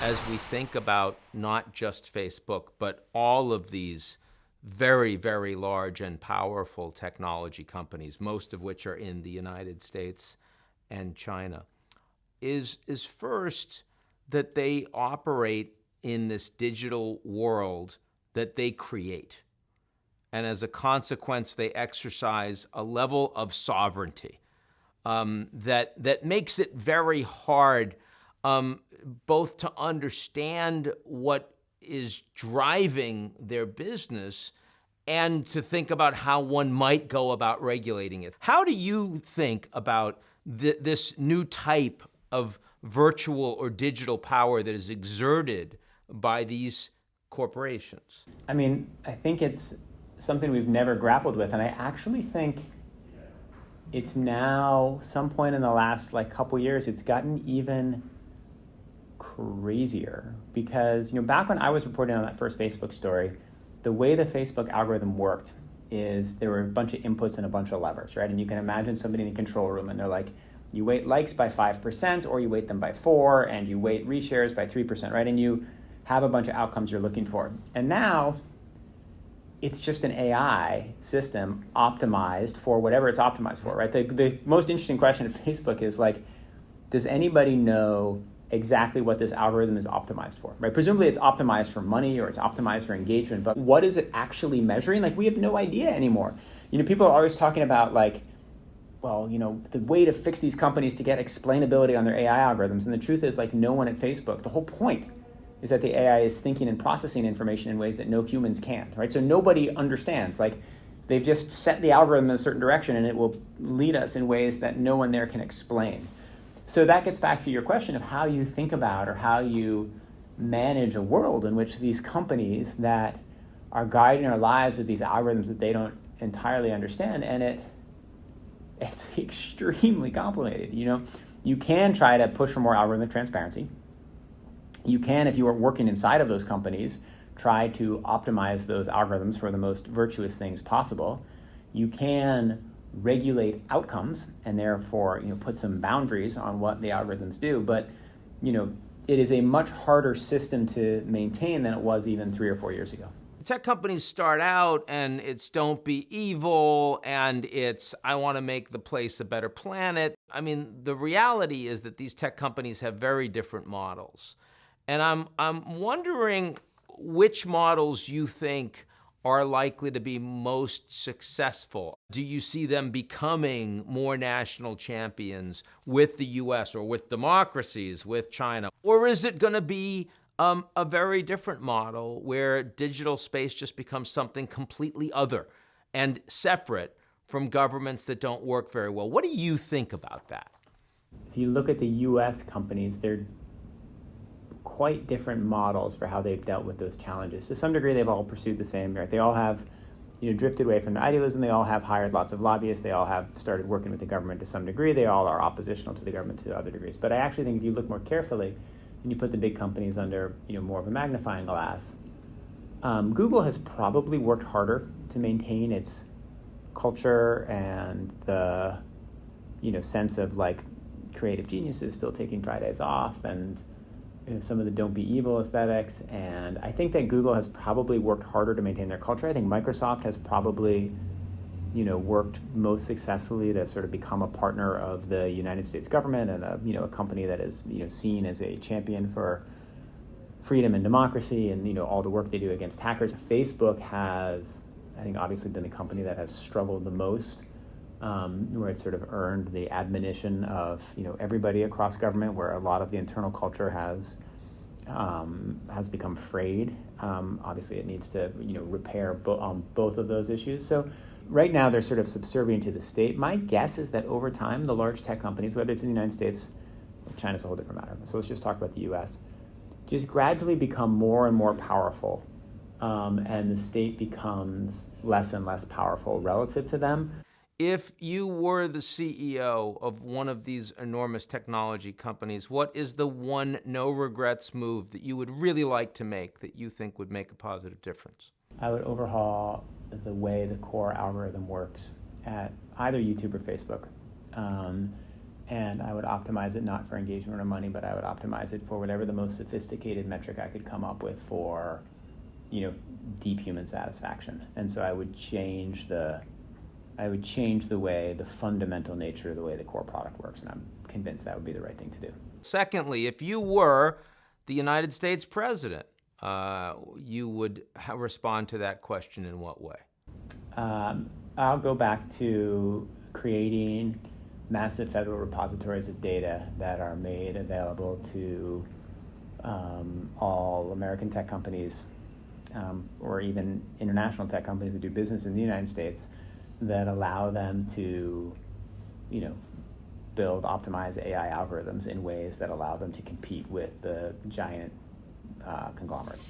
as we think about not just Facebook, but all of these very, very large and powerful technology companies, most of which are in the United States and China, is first that they operate in this digital world that they create. And as a consequence, they exercise a level of sovereignty that makes it very hard both to understand what is driving their business and to think about how one might go about regulating it. How do you think about this new type of virtual or digital power that is exerted by these corporations? I mean, I think it's something we've never grappled with, and I actually think it's now, some point in the last couple years, it's gotten even crazier. Because back when I was reporting on that first Facebook story, the way the Facebook algorithm worked is there were a bunch of inputs and a bunch of levers, right? And you can imagine somebody in the control room, and they're like, you weight likes by 5%, or you weight them by 4%, and you weight reshares by 3%, right? And you have a bunch of outcomes you're looking for. And now it's just an AI system optimized for whatever it's optimized for, right? The most interesting question at Facebook is does anybody know exactly what this algorithm is optimized for, right? Presumably it's optimized for money or it's optimized for engagement, but what is it actually measuring? We have no idea anymore. People are always talking about the way to fix these companies to get explainability on their AI algorithms. And the truth is no one at Facebook, the whole point is that the AI is thinking and processing information in ways that no humans can, right? So nobody understands. They've just set the algorithm in a certain direction and it will lead us in ways that no one there can explain. So that gets back to your question of how you think about or how you manage a world in which these companies that are guiding our lives with these algorithms that they don't entirely understand, and it's extremely complicated. You can try to push for more algorithmic transparency. You can, if you are working inside of those companies, try to optimize those algorithms for the most virtuous things possible. You can regulate outcomes and therefore put some boundaries on what the algorithms do. But it is a much harder system to maintain than it was even 3 or 4 years ago. Tech companies start out and it's don't be evil and it's I want to make the place a better planet. I mean, the reality is that these tech companies have very different models. And I'm wondering which models you think are likely to be most successful. Do you see them becoming more national champions with the US or with democracies, with China? Or is it going to be a very different model where digital space just becomes something completely other and separate from governments that don't work very well? What do you think about that? If you look at the US companies, they're quite different models for how they've dealt with those challenges. To some degree, they've all pursued the same, right? They all have drifted away from the idealism. They all have hired lots of lobbyists. They all have started working with the government to some degree. They all are oppositional to the government to other degrees. But I actually think if you look more carefully and you put the big companies under more of a magnifying glass, Google has probably worked harder to maintain its culture and the sense of creative geniuses still taking Fridays off and some of the don't be evil aesthetics. And I think that Google has probably worked harder to maintain their culture. I think Microsoft has probably worked most successfully to sort of become a partner of the United States government and a company that is seen as a champion for freedom and democracy and all the work they do against hackers. Facebook has, I think, obviously been the company that has struggled the most, where it's sort of earned the admonition of everybody across government, where a lot of the internal culture has become frayed. Obviously, it needs to repair on both of those issues. So right now, they're sort of subservient to the state. My guess is that over time, the large tech companies, whether it's in the United States, China's a whole different matter. So let's just talk about the U.S. Just gradually become more and more powerful, and the state becomes less and less powerful relative to them. If you were the CEO of one of these enormous technology companies, what is the one no regrets move that you would really like to make that you think would make a positive difference? I would overhaul the way the core algorithm works at either YouTube or Facebook. and I would optimize it not for engagement or money, but I would optimize it for whatever the most sophisticated metric I could come up with for, deep human satisfaction. And so I would change the way, the fundamental nature of the way the core product works, and I'm convinced that would be the right thing to do. Secondly, if you were the United States president, you would respond to that question in what way? I'll go back to creating massive federal repositories of data that are made available to all American tech companies or even international tech companies that do business in the United States that allow them to, build, optimize AI algorithms in ways that allow them to compete with the giant conglomerates.